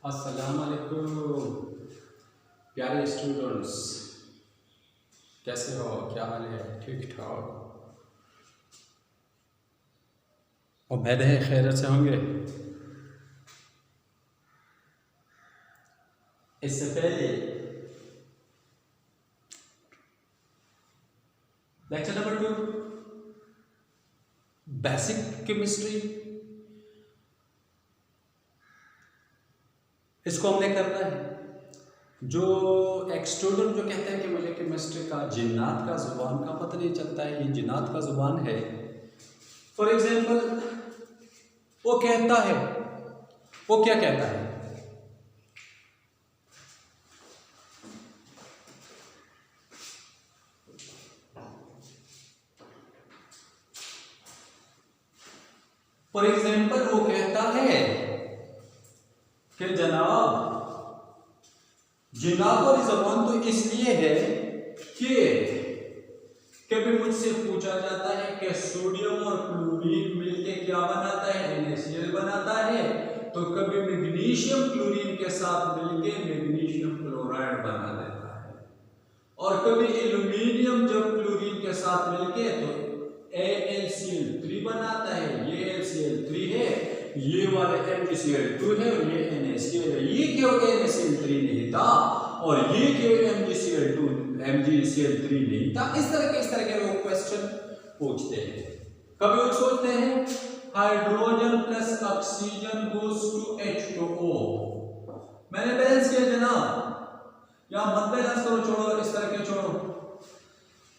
अस्सलाम वालेकुम प्यारे स्टूडेंट्स, कैसे हो? क्या हाल है? ठीक ठाक। उम्मीद है खैरियत से होंगे। इससे पहले लेक्चर नंबर 2 बेसिक केमिस्ट्री, इसको हमने करना है। जो एक स्टूडेंट जो कहते हैं कि मुझे केमिस्ट्री का जिन्नात का ज़ुबान का पता नहीं चलता है, ये जिन्नात का ज़ुबान है। फॉर एग्जांपल वो कहता है, वो क्या कहता है? फॉर एग्जांपल वो कहता है कि जनाब जिन्नात वाली ज़बान तो इसलिए है कि कभी मुझसे पूछा जाता है कि सोडियम और क्लोरीन मिलके क्या बनाता है, NaCl बनाता है। तो कभी मैग्नीशियम क्लोरीन के साथ मिलके मैग्नीशियम क्लोराइड बना देता है, और कभी एल्यूमिनियम जब क्लोरीन के साथ मिलके तो AlCl3 बनाता है। ये AlCl3 है, ये वाला MgCl2 है और ये NaCl है। ये क्यों NaCl3 नहीं था और ये क्यों MgCl3 नहीं था? इस तरह के लोग क्वेश्चन पूछते हैं। कभी वो सोचते हैं hydrogen plus oxygen goes to H2O। मैंने बैलेंस किया जनाब, या मत बैलेंस करो, छोड़ो, इस तरह के छोड़ो।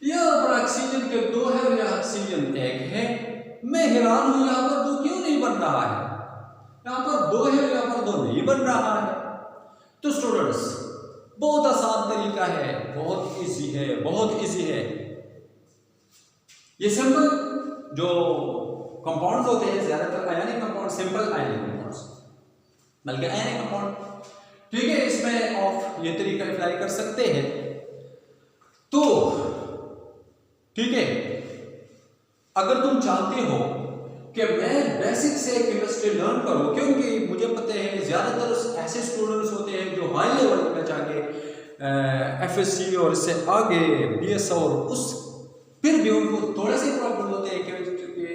यहाँ पर ऑक्सीजन के 2 है और यहाँ ऑक्सीजन 1 है। मैं हैरान हूं यहाँ पर 2 क्यों नहीं बन रहा है? यहाँ पर 2 है, यहाँ पर 2 नहीं बन रहा है। तो स्टूडेंट्स, बहुत आसान तरीका है, बहुत इजी है, बहुत इजी है। ये सिंपल जो कंपाउंड्स होते हैं, ज्यादातर ionic compound, simple ionic compounds, बल्कि आयनिक कंपाउंड, ठीक है, इसमें आप ये तरीका अप्लाई कर सकते हैं। तो ठीक है, अगर तुम चाहते हो कि मैं बेसिक से केमिस्ट्री लर्न करूं, क्योंकि मुझे पता है ज्यादातर ऐसे स्टूडेंट्स होते हैं जो हाई लेवल में जाके FSC और इससे आगे BS और उस फिर भी उनको थोड़े से प्रॉब्लम होते हैं केमिस्ट्री के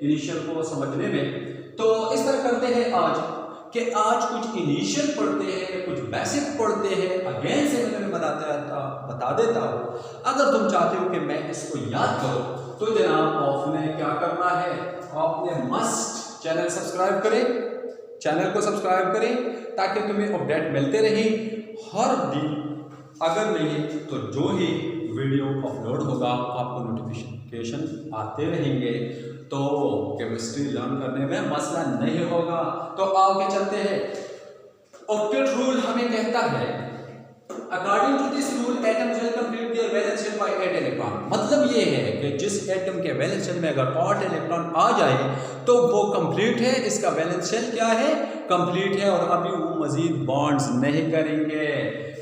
इनिशियल को समझने में। तो इस तरह करते हैं आज कुछ इनिशियल पढ़ते हैं, कुछ बेसिक पढ़ते हैं। अगेन से मैं बता देता हूँ। अगर तुम चाहते हो कि मैं इसको याद करूँ तो जनाब आपने क्या करना है, आपने मस्ट चैनल सब्सक्राइब करें, चैनल को सब्सक्राइब करें ताकि तुम्हें अपडेट मिलते रहे हर दिन। अगर नहीं तो जो ही वीडियो अपलोड होगा आपको नोटिफिकेशन आते रहेंगे, तो केमिस्ट्री लर्न करने में मसला नहीं होगा। तो आगे चलते हैं। ऑक्टेट रूल हमें कहता है according to this rule atoms will complete their valence shell by 8 electron. मतलब ये है कि जिस एटम के वैलेंस शेल में अगर 8 इलेक्ट्रॉन आ जाए तो वो कंप्लीट है, इसका वैलेंस शेल क्या है, कंप्लीट है, और अभी वो मजीद बॉन्ड्स नहीं करेंगे,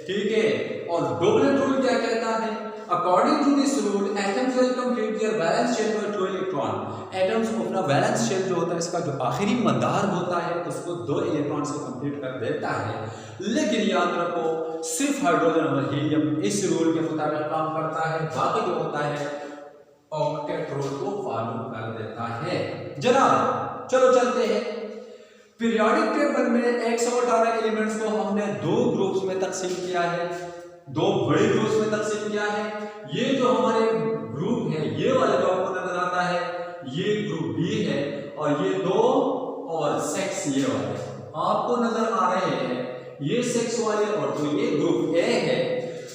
ठीक है। और डोगलेट रूल क्या कहता है? According to this rule atoms will complete their valence shell by 2 electron. Atoms अपना वैलेंस शेल जो होता है, इसका जो आखिरी मदार होता है, उसको 2 इलेक्ट्रॉन से कंप्लीट कर देता है। लेकिन याद रखो सिर्फ हाइड्रोजन और हीलियम इस रूल के मुताबिक काम करता है, बाकी जो होता है ऑक्टेट रूल को फॉलो कर देता है। जनाब चलो चलते हैं। पीरियोडिक टेबल में 118 एलिमेंट्स को हमने 2 ग्रुप्स में तकसीम किया है, 2 बड़े ग्रुप्स में तकसीम किया है। ये जो हमारे ग्रुप है, ये वाला जो आपको नजर आता है, ये ग्रुप बी है, और ये 2 और सेक्स ये वाले आपको नजर आ रहे हैं, ये सेक्स वाले, और तो ये ग्रुप ए है।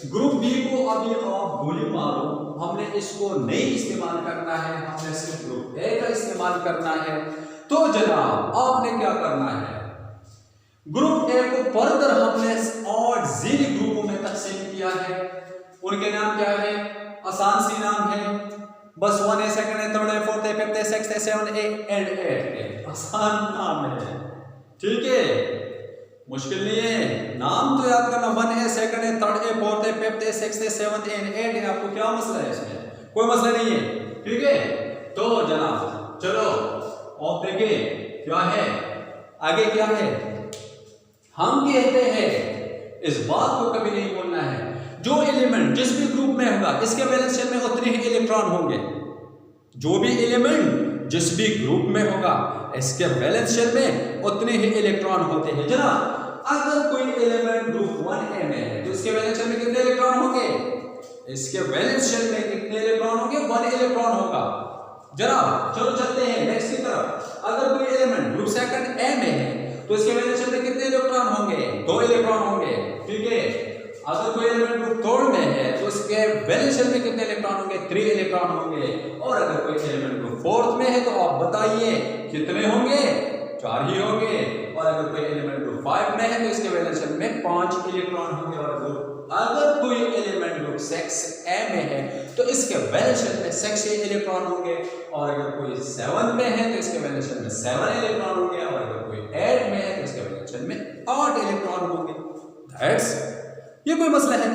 ग्रुप बी को अभी आप गोली मारो, हमने इसको नहीं इस्तेमाल करना है, हमने सिर्फ ग्रुप ए का इस्तेमाल करना है। तो जनाब आपने क्या करना है, ग्रुप ए को फर्दर हमने 8 ज़ीरो ग्रुपों में तकसीम किया है। उनके नाम क्या है? आसान सी नाम है, बस 1 है, 2 है, 3 है, 4 है, 5 है, 6 है, 7 है एंड 8 है। आसान नाम है, ठीक है, मुश्किल नहीं है। नाम तो याद करना, 1 है, 2 है, 3 है, 4 है, 5 है, 6 है, 7 है एंड 8 है। आपको क्या मसला है इसमें? कोई मसला नहीं है, ठीक है। तो जनाब चलो आप देखिए क्या है, आगे क्या है। हम कहते हैं, इस बात को कभी नहीं भूलना है, जो एलिमेंट जिस भी ग्रुप में होगा इसके वैलेंस शेल में उतने ही इलेक्ट्रॉन होंगे। जो भी एलिमेंट जिस भी ग्रुप में होगा इसके वैलेंस शेल में उतने ही इलेक्ट्रॉन होते हैं। जनाब अगर कोई एलिमेंट ग्रुप 1a में है तो इसके वैलेंस शेल में कितने इलेक्ट्रॉन होंगे? इसके वैलेंस शेल में कितने इलेक्ट्रॉन होंगे? 1 इलेक्ट्रॉन होगा। जनाब चलो चलते हैं नेक्स्ट की तरफ। अगर कोई एलिमेंट ग्रुप सेकंड ए में है तो इसके वैलेंस शेल में कितने इलेक्ट्रॉन होंगे? 2 इलेक्ट्रॉन होंगे। ठीक है। अगर कोई एलिमेंट ग्रुप थर्ड में है तो इसके वैलेंस शेल में कितने इलेक्ट्रॉन होंगे? 3 इलेक्ट्रॉन होंगे। और अगर कोई एलिमेंट ग्रुप फोर्थ में है तो आप बताइए कितने होंगे? 4 ही होंगे। और अगर कोई एलिमेंट ग्रुप 5 में है तो इसके वैलेंस शेल में 5 इलेक्ट्रॉन होंगे। और अगर कोई एलिमेंट ग्रुप 6a में है तो इसके वैलेंस शेल में 6 इलेक्ट्रॉन होंगे। और अगर कोई 7 में है तो इसके वैलेंस शेल में 7 इलेक्ट्रॉन होंगे। और अगर कोई 8 में है तो इसके वैलेंस शेल में 8 इलेक्ट्रॉन होंगे। दैट्स, ये कोई मसला है?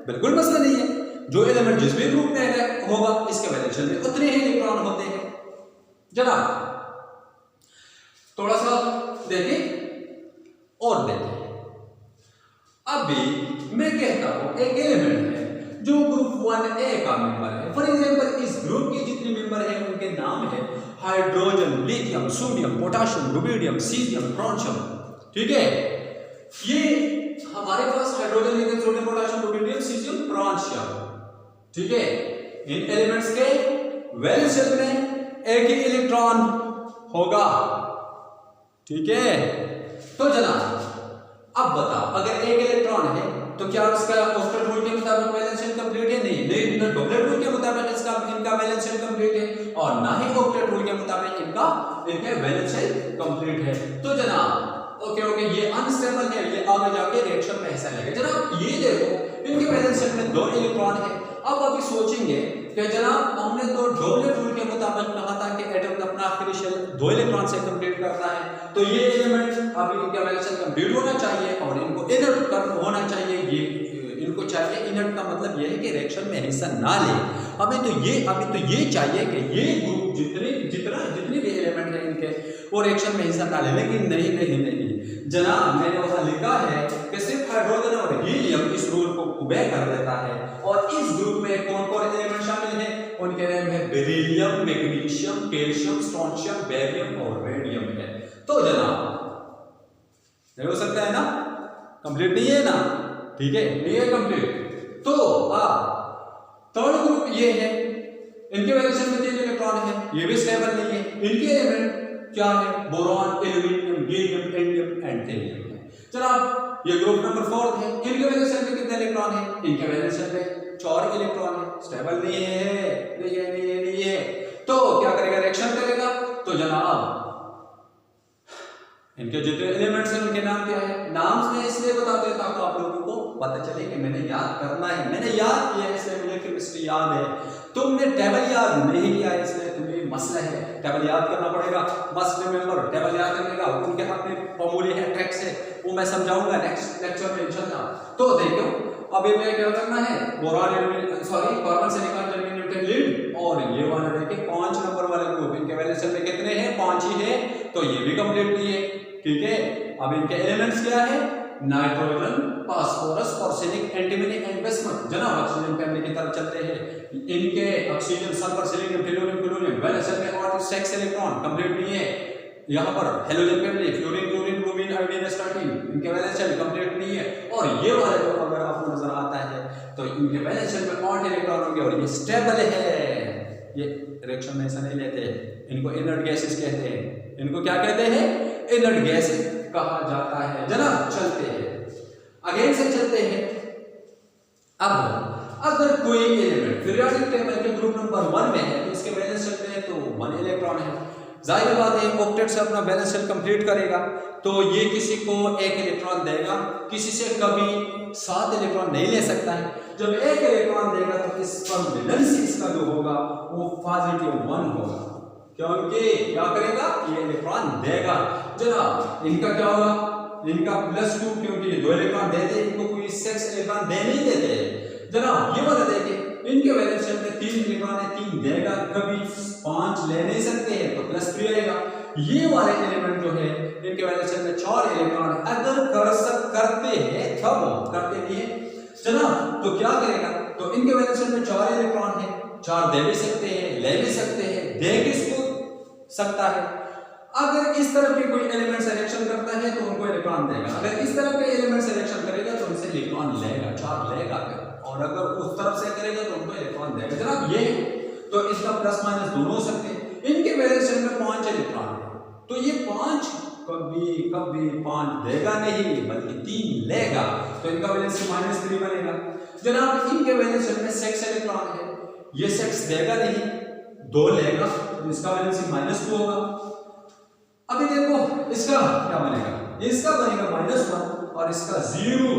बिल्कुल मसला नहीं है। जो एलिमेंट जिस भी ग्रुप में होगा इसके वैलेंस शेल में उतने ही इलेक्ट्रॉन होते हैं। जनाब थोड़ा सा देखें और देखें। अभी मैं कहता हूं एक एलिमेंट है जो ग्रुप 1a का मेंबर है। फॉर एग्जांपल इस ग्रुप के जितने मेंबर हैं उनके नाम है hydrogen, lithium, sodium, potassium, rubidium, caesium, francium. ठीक है। ये हमारे पास hydrogen, lithium, sodium, potassium, rubidium, caesium, francium. ठीक है। इन एलिमेंट्स के वैलेंस शेल में एक ही इलेक्ट्रॉन होगा। ठीक है। तो जनाब अब बताओ, अगर एक इलेक्ट्रॉन है तो क्या उसका ऑक्टेट रूल के मुताबिक वैलेंस शेल कंप्लीट है? नहीं। ना डबलेट रूल के मुताबिक इनका वैलेंस शेल कंप्लीट है और ना ही ऑक्टेट रूल के मुताबिक इनके वैलेंस शेल कंप्लीट है। तो जनाब ओके ये अनस्टेबल है, ये आगे जाके रिएक्शन में हिस्सा लेगा। जनाब ये देखो इनके वैलेंस शेल में 2 इलेक्ट्रॉन है। अब अभी सोचेंगे कि जनाब हमने तो डबलेट रूल के मुताबिक कहा था कि एटम अपना आखिरी शेल 2 इलेक्ट्रॉन से कंप्लीट करता है। तो ये एलिमेंट अभी इनका वैलेंस शेल कंप्लीट होना चाहिए और इनको इनर्ट होना चाहिए। ये इनको चाहिए इनर्ट का मतलब ये है कि रिएक्शन में हिस्सा ना ले। अभी तो ये चाहिए कि ये ग्रुप जितने भी एलिमेंट है इनके वो रिएक्शन में हिस्सा ना ले। लेकिन नहीं जनाब मैंने वहां लिखा है कि सिर्फ हाइड्रोजन और हीलियम इस रूल को ओबे कर देता है। और इस ग्रुप में कौन एलिमेंट शामिल है? उनके नाम है beryllium, magnesium, calcium, strontium, barium और रेडियम है। तो जनाब नहीं हो सकता है ना? कंप्लीट नहीं है ना? ठीक है, नहीं है कंप्लीट। तो थर्ड ग्रुप ये है, इनके वैलेंस शेल में 3 इलेक्ट्रॉन है, ये भी स्टेबल नहीं है। इनके एलिमेंट क्या है? Boron, aluminium, gallium, indium and thallium है। जनाब ये ग्रुप नंबर 4 है। इनके वैलेंस शेल में कितने इलेक्ट्रॉन है? इनके वैलेंस शेल में 4 इलेक्ट्रॉन है। स्टेबल नहीं है। तो क्या करेगा? रिएक्शन करेगा। तो जनाब इनके जितने एलिमेंट्स हैं उनके नाम क्या है? नाम मैं इसलिए बताते हैं ताकि आप लोगों को पता चले कि मैंने याद करना है। मैंने याद किया इसलिए मुझे केमिस्ट्री याद है। तुमने टेबल याद नहीं किया इसलिए तुम्हें मसला है। टेबल याद करना पड़ेगा। मस्ट रिमेंबर, टेबल याद करने का उनके अपने फॉर्मूले हैं, ट्रिक्स है, वो मैं समझाऊंगा नेक्स्ट लेक्चर में इंशाल्लाह। तो देखो अभी मैं क्या करना है? कार्बन से निकाल जर्मेनियम लीड और ये वाला देखिए 5 नंबर वाले ग्रुप, इनके वैलेंस शेल में कितने हैं? 5 ही है। तो ये भी कंप्लीट नहीं है। ठीक है। अब इनके एलिमेंट्स क्या है? Nitrogen, phosphorus, arsenic, antimony and bismuth. जनाब ऑक्सीजन फैमिली की तरफ चलते हैं। इनके oxygen, sulphur, silicon, tellurium, chlorine valence shell में और 6 इलेक्ट्रॉन कंप्लीट नहीं है। यहाँ पर halogen family fluorine, chlorine, bromine, iodine, astatine, इनके वैलेंस शेल कंप्लीट नहीं है। और ये वाला जो अगर आपको नजर आता है तो इनके वैलेंस शेल में 8 इलेक्ट्रॉन होंगे और ये स्टेबल है। ये रिएक्शन में ऐसा नहीं लेते, इनको इनर्ट गैसेस कहते हैं। इनको क्या कहते हैं? इनर्ट गैस कहा जाता है। जनाब चलते हैं अगेन से चलते हैं। अब अगर कोई एलिमेंट पीरियोडिक टेबल के ग्रुप नंबर 1 में है तो इसके वैलेंस शेल में तो 1 इलेक्ट्रॉन है। जाहिर बात है ऑक्टेट से अपना वैलेंस शेल कंप्लीट करेगा तो ये किसी को 1 इलेक्ट्रॉन देगा, किसी से कभी 7 इलेक्ट्रॉन नहीं ले सकता है। जब 1 इलेक्ट्रॉन देगा तो इस पर वैलेंस इसका जो होगा वो पॉजिटिव 1 होगा, क्योंकि क्या करेगा? ये इलेक्ट्रॉन देगा। जनाब इनका क्या होगा? इनका +2, क्योंकि ये 2 इलेक्ट्रॉन देते, इनको कोई 6 इलेक्ट्रॉन दे नहीं देते। जनाब ये वाला देखिए इनके वैलेंस शेल में 3 इलेक्ट्रॉन है, 3 देगा, कभी 5 ले नहीं सकते हैं तो +3 आएगा। ये वाले एलिमेंट जो है इनके वैलेंस शेल में 4 इलेक्ट्रॉन अगर कर सकते वो करते नहीं है जनाब। तो क्या करेगा, तो इनके वैलेंस शेल में 4 इलेक्ट्रॉन है, 4 दे भी सकते हैं, ले भी सकते हैं, दे किसको सकता है। अगर इस तरफ के कोई एलिमेंट सिलेक्शन करता है तो उनको इलेक्ट्रॉन देगा, अगर इस तरफ के एलिमेंट सिलेक्शन करेगा तो उनसे इलेक्ट्रॉन लेगा, 4 लेगा, और अगर उस तरफ से करेगा तो उनको इलेक्ट्रॉन देगा जनाब। ये तो इसका प्लस माइनस दोनों हो सकते हैं। इनके वैलेंस शेल में 5 इलेक्ट्रॉन है, तो ये 5 कभी 5 देगा नहीं बल्कि 3 लेगा, तो इनका वैलेंस -3 बनेगा जनाब। इनके वैलेंस शेल में 6 इलेक्ट्रॉन है, ये 6 देगा नहीं, 2 लेगा, तो इसका वैलेंस -2 होगा। अभी देखो इसका क्या बनेगा, इसका बनेगा -1 और इसका 0,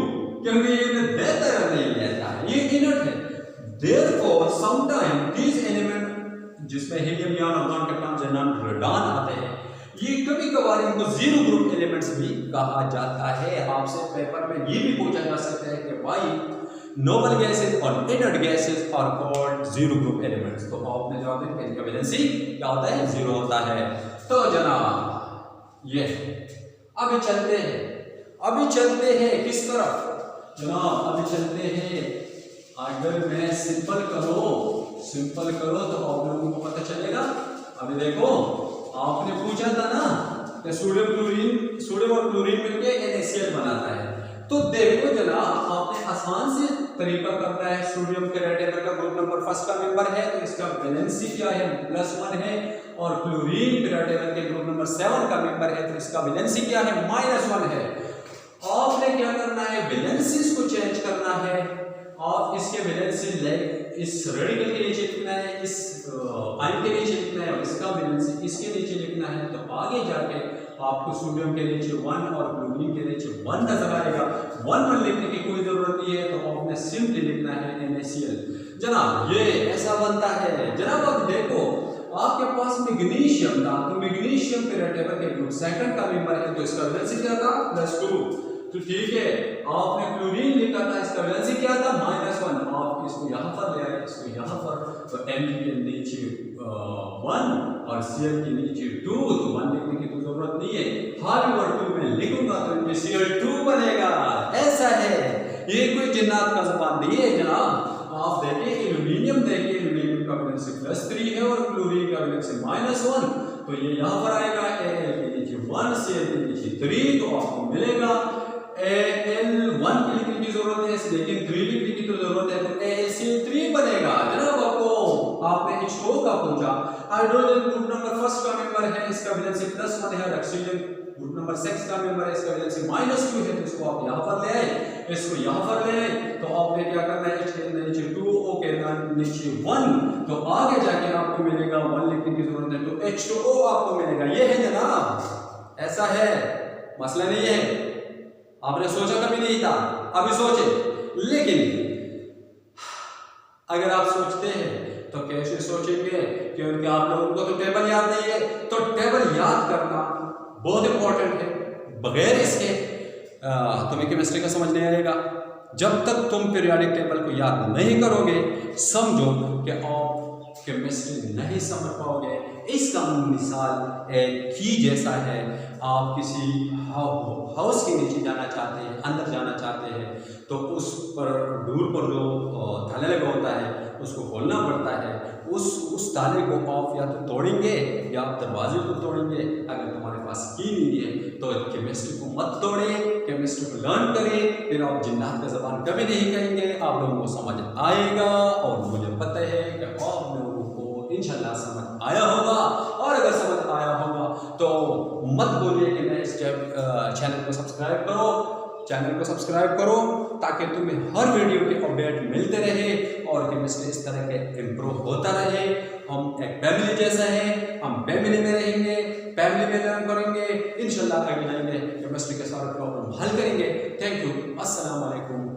क्योंकि ये देता है नहीं लेता है, ये इनर्ट है। Therefore, sometimes these element जिसमें हीलियम या आर्गन कैटायन जेनॉन रेडॉन आते हैं, ये कभी कभार इनको जीरो ग्रुप एलिमेंट्स भी कहा जाता है। आपसे पेपर में ये भी पूछा जा सकता है कि भाई नोबल गैसेस और inert gases are called zero group elements, तो आपने जवाब दिया इनका वैलेंसी क्या होता है, 0 होता है। तो जनाब ये अभी चलते हैं किस तरफ जनाब, अभी चलते हैं अगर मैं सिंपल करो तो आप लोगों को पता चलेगा। अभी देखो आपने पूछा था ना कि सोडियम और क्लोरीन मिलके NaCl बनाता है, तो देखो जनाब आपने आसान से तरीका करना है। सोडियम क्लोराइड का ग्रुप नंबर फर्स्ट का मेंबर है तो इसका वैलेंसी क्या है, +1 है, और क्लोरीन क्लोराइड के ग्रुप नंबर 7 का मेंबर है तो इसका वैलेंसी क्या है, -1 है। आपने क्या करना है, वैलेंसीज को चेंज करना है और इसके वैलेंसी इस रेडिकल के नीचे लिखना है, इस आयन के नीचे लिखना है और इसका वैलेंसी इसके नीचे लिखना है। तो आगे जाके आपको सोडियम के नीचे 1 और क्लोरीन के नीचे 1 नजर आएगा। 1 लिखने की कोई जरूरत नहीं है, तो आपने सिंपली लिखना है NaCl जनाब। ये ऐसा बनता है जनाब। अब देखो आपके पास मैग्नीशियम था, तो मैग्नीशियम पेरियोडिक के ग्रुप सेकंड का मेंबर है तो इसका वैलेंसी क्या था, +2। तो ठीक है, आपने क्लोरीन लिखा था, इसका वैलेंसी क्या था, -1। आप इसको यहाँ पर ले आए, इसको यहाँ पर, तो M के नीचे 1 और Cl के नीचे 2, तो 1 लिखने की तो जरूरत नहीं है। हार्डवर्ड 2 में लिखूंगा तो इनके Cl2 बनेगा। ऐसा है, ये कोई जिन्नात का ज़बान नहीं है जनाब। आप देखिए एल्यूमिनियम का वैलेंसी +3 है और क्लोरीन का वैलेंसी -1, तो ये यहाँ पर आएगा Al के नीचे 1, Cl के नीचे 3, तो आपको मिलेगा Al1 की लिखने की जरूरत है लेकिन 3 लिखने की तो जरूरत है, तो AlCl3 बनेगा जनाब। आपने H2O का पूछा, हाइड्रोजन ग्रुप नंबर फर्स्ट का मेंबर है, इसका वैलेंसी +1 है, ऑक्सीजन ग्रुप नंबर 6 का मेंबर है, इसका वैलेंसी -2 है, तो इसको आप यहाँ पर ले आए, इसको यहाँ पर ले आए, तो आपने क्या करना है, H के नीचे 2, O के नीचे 1, तो आगे जाके आपको मिलेगा 1 लिखने की जरूरत है, तो H2O आपको मिलेगा। ये है जनाब, ऐसा है, मसला नहीं है। आपने सोचा कभी नहीं था, अभी सोचे। लेकिन अगर आप सोचते हैं तो कैसे सोचेंगे, क्योंकि आप लोगों को तो टेबल याद नहीं है, तो टेबल याद करना बहुत इंपॉर्टेंट है। बगैर इसके तुम्हें केमिस्ट्री का समझ नहीं आएगा। जब तक तुम पीरियोडिक टेबल को याद नहीं करोगे, समझो कि आप केमिस्ट्री नहीं समझ पाओगे। इसका मिसाल एक की जैसा है, आप किसी हाउस के नीचे जाना चाहते हैं, अंदर जाना चाहते हैं, तो उस पर दूर पर जो ताला लगा होता है उसको खोलना पड़ता है। उस ताले को आप या तो तोड़ेंगे या आप दरवाजे को तोड़ेंगे। अगर तुम्हारे पास की नहीं है तो केमिस्ट्री को मत तोड़े, केमिस्ट्री को लर्न करें, फिर आप जिन्नात का ज़बान कभी नहीं कहेंगे, आप लोगों को समझ आएगा। और मुझे पता है कि आप लोगों को इंशाल्लाह समझ आया होगा, और अगर समझ आया होगा तो मत बोलिए कि मैं इस चैनल को सब्सक्राइब करो, ताकि तुम्हें हर वीडियो के अपडेट मिलते रहे और केमिस्ट्री इस तरह के इम्प्रूव होता रहे। हम एक फैमिली जैसा है, हम फैमिली में रहेंगे, फैमिली में लर्न करेंगे, इंशाल्लाह आगे जाएंगे, केमिस्ट्री के सारे प्रॉब्लम हल करेंगे। थैंक यू, अस्सलाम वालेकुम।